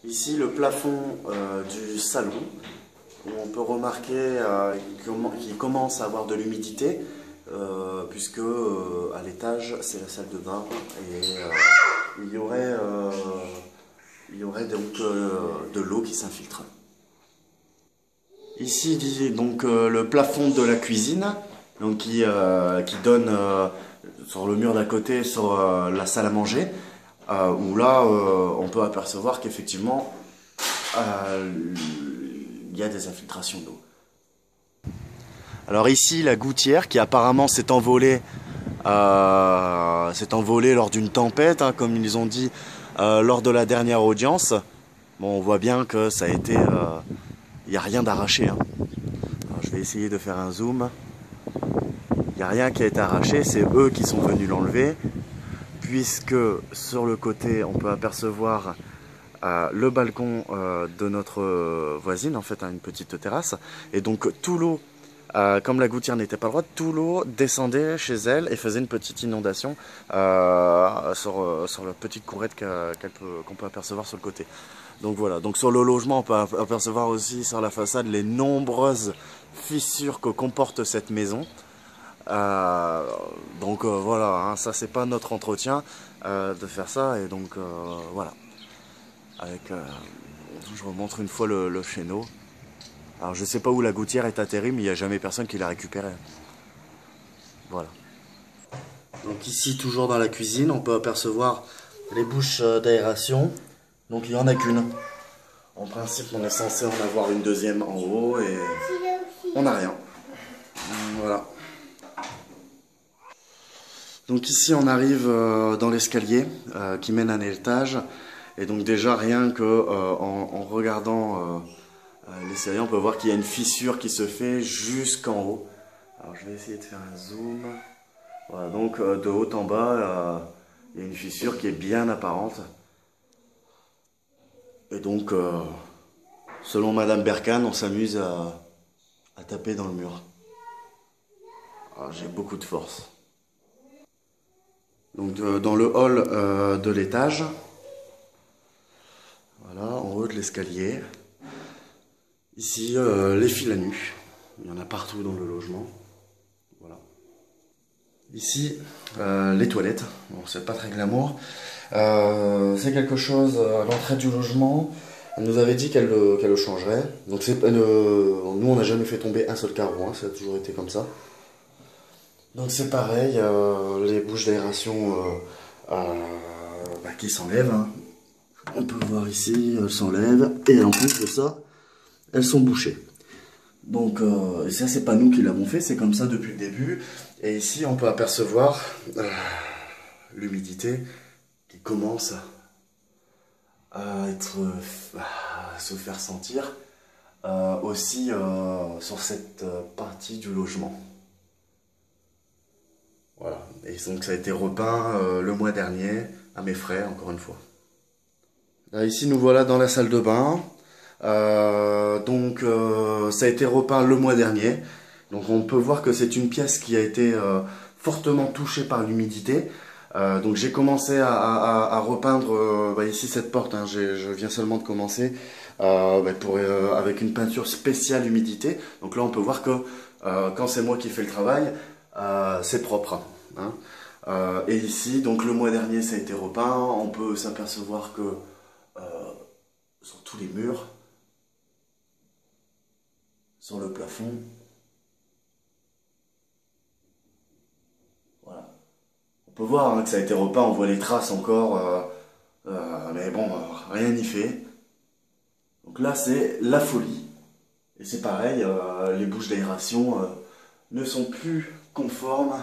Ici, le plafond du salon, où on peut remarquer qu'il commence à avoir de l'humidité, puisque à l'étage, c'est la salle de bain, et il y aurait donc de l'eau qui s'infiltre. Ici, donc le plafond de la cuisine, donc qui donne sur le mur d'à côté sur la salle à manger, où là, on peut apercevoir qu'effectivement, il y a des infiltrations d'eau. Alors ici, la gouttière qui apparemment s'est envolée lors d'une tempête, hein, comme ils ont dit lors de la dernière audience. Bon, on voit bien que ça a été... il n'y a rien d'arraché. Hein. Alors, je vais essayer de faire un zoom. Il n'y a rien qui a été arraché, c'est eux qui sont venus l'enlever. Puisque sur le côté, on peut apercevoir le balcon de notre voisine, en fait, hein, une petite terrasse. Et donc tout l'eau, comme la gouttière n'était pas droite, tout l'eau descendait chez elle et faisait une petite inondation sur la petite courette qu'on peut apercevoir sur le côté. Donc voilà, donc sur le logement, on peut apercevoir aussi sur la façade les nombreuses fissures que comporte cette maison. Voilà, hein, ça c'est pas notre entretien de faire ça, et donc voilà. Je vous montre une fois le chéneau. Alors je sais pas où la gouttière est atterrie, mais il n'y a jamais personne qui l'a récupérée. Voilà. Donc ici, toujours dans la cuisine, on peut apercevoir les bouches d'aération. Donc il n'y en a qu'une. En principe, on est censé en avoir une deuxième en haut, et on n'a rien. Voilà. Donc ici, on arrive dans l'escalier qui mène à un étage. Et donc déjà, rien que en regardant l'escalier, on peut voir qu'il y a une fissure qui se fait jusqu'en haut. Alors je vais essayer de faire un zoom. Voilà, donc de haut en bas, il y a une fissure qui est bien apparente. Et donc, selon Madame Berkane, on s'amuse à taper dans le mur. J'ai beaucoup de force. Donc dans le hall de l'étage, voilà, en haut de l'escalier. Ici, les fils à nu. Il y en a partout dans le logement. Voilà. Ici, les toilettes. Bon, c'est pas très glamour. C'est quelque chose à l'entrée du logement. Elle nous avait dit qu'elle le changerait. Donc nous, on n'a jamais fait tomber un seul carreau. Hein, ça a toujours été comme ça. Donc c'est pareil, les bouches d'aération qui s'enlèvent. Hein. On peut voir ici, elles s'enlèvent. Et en plus de ça, elles sont bouchées. Donc ça, c'est pas nous qui l'avons fait, c'est comme ça depuis le début. Et ici, on peut apercevoir l'humidité qui commence à se faire sentir aussi sur cette partie du logement. Voilà. Et donc ça a été repeint le mois dernier à mes frais, encore une fois. Là, ici, nous voilà dans la salle de bain. Ça a été repeint le mois dernier. Donc on peut voir que c'est une pièce qui a été fortement touchée par l'humidité. Donc j'ai commencé à repeindre ici cette porte. Hein, je viens seulement de commencer avec une peinture spéciale humidité. Donc là on peut voir que quand c'est moi qui fais le travail, c'est propre. Hein. Et ici, donc le mois dernier ça a été repeint. On peut s'apercevoir que sur tous les murs, sur le plafond, voilà. On peut voir hein, que ça a été repeint, on voit les traces encore, mais bon, rien n'y fait. Donc là, c'est la folie. Et c'est pareil, les bouches d'aération ne sont plus conformes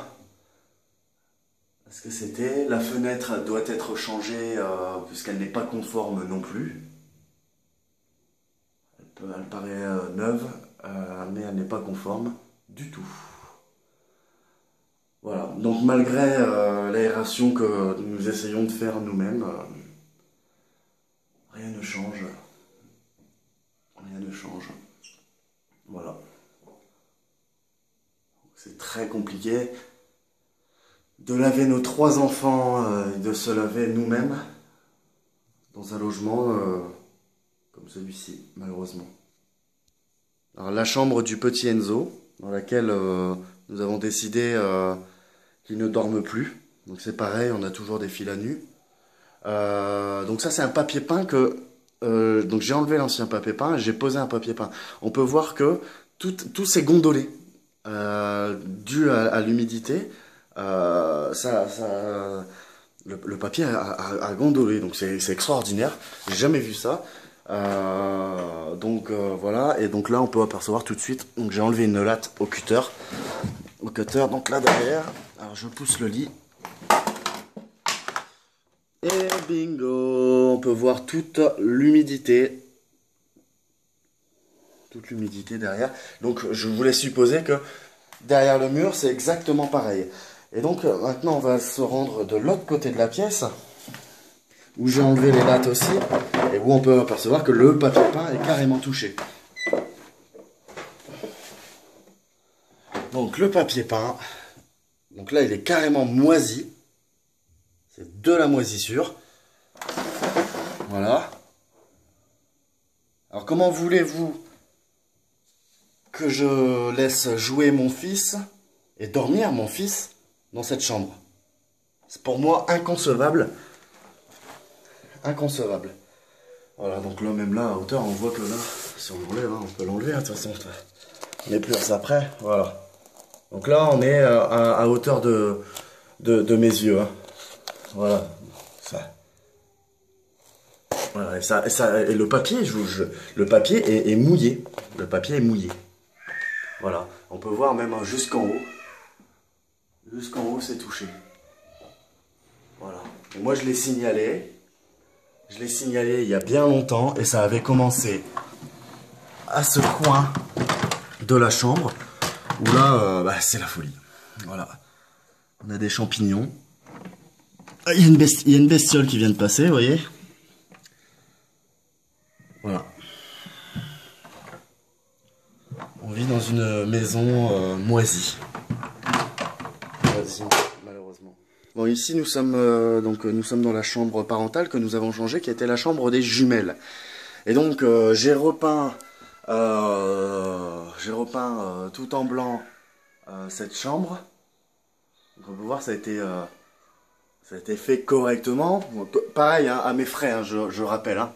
à ce que c'était. La fenêtre doit être changée puisqu'elle n'est pas conforme non plus. Elle paraît neuve, mais elle n'est pas conforme du tout. Voilà, donc malgré l'aération que nous essayons de faire nous-mêmes, rien ne change. Rien ne change. Voilà. C'est très compliqué de laver nos 3 enfants et de se laver nous-mêmes dans un logement comme celui-ci, malheureusement. Alors la chambre du petit Enzo, dans laquelle nous avons décidé qu'il ne dorme plus. Donc c'est pareil, on a toujours des fils à nu. Donc ça c'est un papier peint que... donc j'ai enlevé l'ancien papier peint et j'ai posé un papier peint. On peut voir que tout s'est gondolé dû à l'humidité. Le papier a gondolé, donc c'est extraordinaire. J'ai jamais vu ça. Voilà, et donc là on peut apercevoir tout de suite. Donc j'ai enlevé une latte au cutter. Donc là derrière, alors je pousse le lit. Et bingo, on peut voir toute l'humidité. Toute l'humidité derrière. Donc je voulais supposer que derrière le mur c'est exactement pareil. Et donc maintenant on va se rendre de l'autre côté de la pièce, où j'ai enlevé les lattes aussi, et où on peut apercevoir que le papier peint est carrément touché. Donc le papier peint, donc là il est carrément moisi, c'est de la moisissure. Voilà. Alors comment voulez-vous que je laisse jouer mon fils et dormir mon fils dans cette chambre? C'est pour moi inconcevable. Inconcevable. Voilà, donc là, même là, à hauteur, on voit que là, si on l'enlève, hein, on peut l'enlever, hein, de toute façon. On est plus à ça près, voilà. Donc là, on est à hauteur de mes yeux. Hein. Voilà. Ça. Voilà, et le papier, le papier est mouillé. Le papier est mouillé. Voilà. On peut voir même jusqu'en haut. Jusqu'en haut, c'est touché. Voilà. Et moi, je l'ai signalé. Je l'ai signalé il y a bien longtemps et ça avait commencé à ce coin de la chambre où là, c'est la folie. Voilà. On a des champignons. Ah, il y a une bestiole qui vient de passer, vous voyez. Voilà. On vit dans une maison moisie. Malheureusement. Bon, ici nous sommes nous sommes dans la chambre parentale que nous avons changée, qui était la chambre des jumelles. Et donc j'ai repeint tout en blanc cette chambre. Donc, on peut voir ça a été fait correctement. Bon, pareil hein, à mes frais, hein, je rappelle. Hein.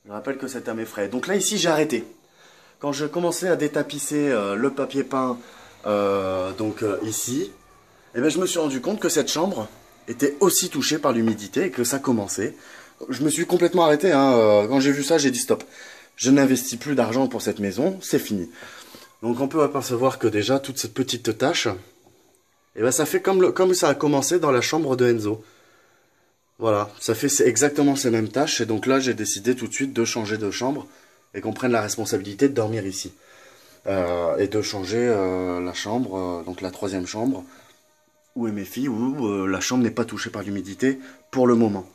Je rappelle que c'est à mes frais. Donc là ici j'ai arrêté. Quand je commençais à détapisser le papier peint ici. Et ben, je me suis rendu compte que cette chambre était aussi touchée par l'humidité et que ça commençait. Je me suis complètement arrêté. Hein. Quand j'ai vu ça, j'ai dit stop. Je n'investis plus d'argent pour cette maison, c'est fini. Donc on peut apercevoir que déjà, toute cette petite tache, et ben, ça fait comme ça a commencé dans la chambre de Enzo. Voilà, ça fait exactement ces mêmes tâches. Et donc là, j'ai décidé tout de suite de changer de chambre et qu'on prenne la responsabilité de dormir ici. Et de changer la chambre, donc la troisième chambre, où est mes filles, où la chambre n'est pas touchée par l'humidité pour le moment.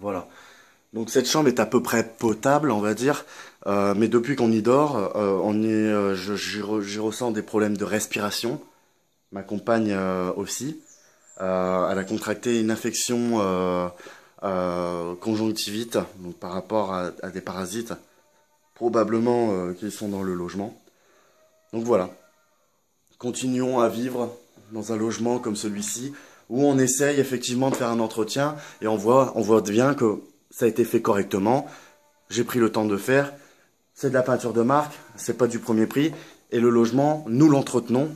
Voilà. Donc cette chambre est à peu près potable, on va dire, mais depuis qu'on y dort, j'y ressens des problèmes de respiration. Ma compagne aussi. Elle a contracté une infection conjonctivite, donc par rapport à des parasites, probablement qui sont dans le logement. Donc voilà. Continuons à vivre dans un logement comme celui-ci, où on essaye effectivement de faire un entretien, et on voit bien que ça a été fait correctement. J'ai pris le temps de faire. C'est de la peinture de marque, c'est pas du premier prix, et le logement, nous l'entretenons,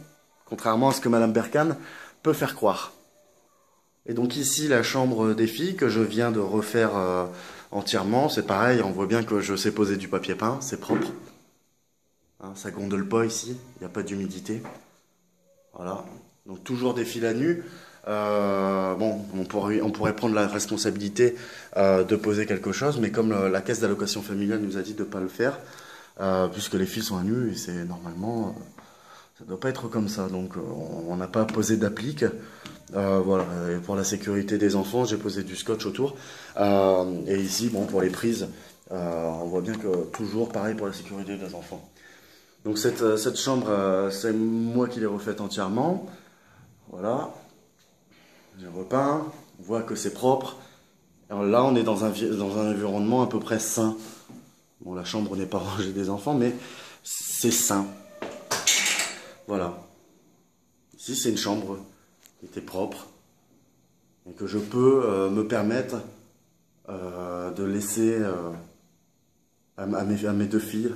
contrairement à ce que Madame Berkane peut faire croire. Et donc ici, la chambre des filles, que je viens de refaire entièrement, c'est pareil, on voit bien que je sais poser du papier peint, c'est propre. Hein, ça gondole pas ici, il n'y a pas d'humidité. Voilà. Donc toujours des fils à nu. Bon, on pourrait prendre la responsabilité de poser quelque chose, mais comme la caisse d'allocation familiale nous a dit de ne pas le faire, puisque les fils sont à nu, et c'est normalement, ça ne doit pas être comme ça. Donc on n'a pas posé d'applique. Voilà. Et pour la sécurité des enfants, j'ai posé du scotch autour. Et ici, bon, pour les prises, on voit bien que toujours pareil pour la sécurité des enfants. Donc cette chambre, c'est moi qui l'ai refaite entièrement. Voilà. J'ai repeint. On voit que c'est propre. Alors là, on est dans un environnement à peu près sain. Bon, la chambre n'est pas rangée des enfants, mais c'est sain. Voilà. Ici, c'est une chambre qui était propre et que je peux me permettre de laisser à mes deux filles.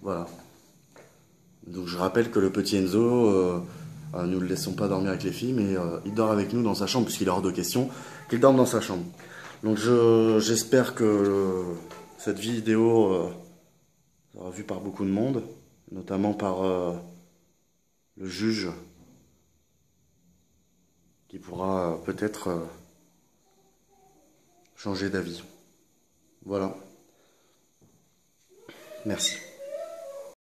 Voilà. Donc je rappelle que le petit Enzo, nous ne le laissons pas dormir avec les filles, mais il dort avec nous dans sa chambre, puisqu'il est hors de question qu'il dorme dans sa chambre. Donc j'espère que cette vidéo sera vue par beaucoup de monde, notamment par le juge, qui pourra peut-être changer d'avis. Voilà. Merci.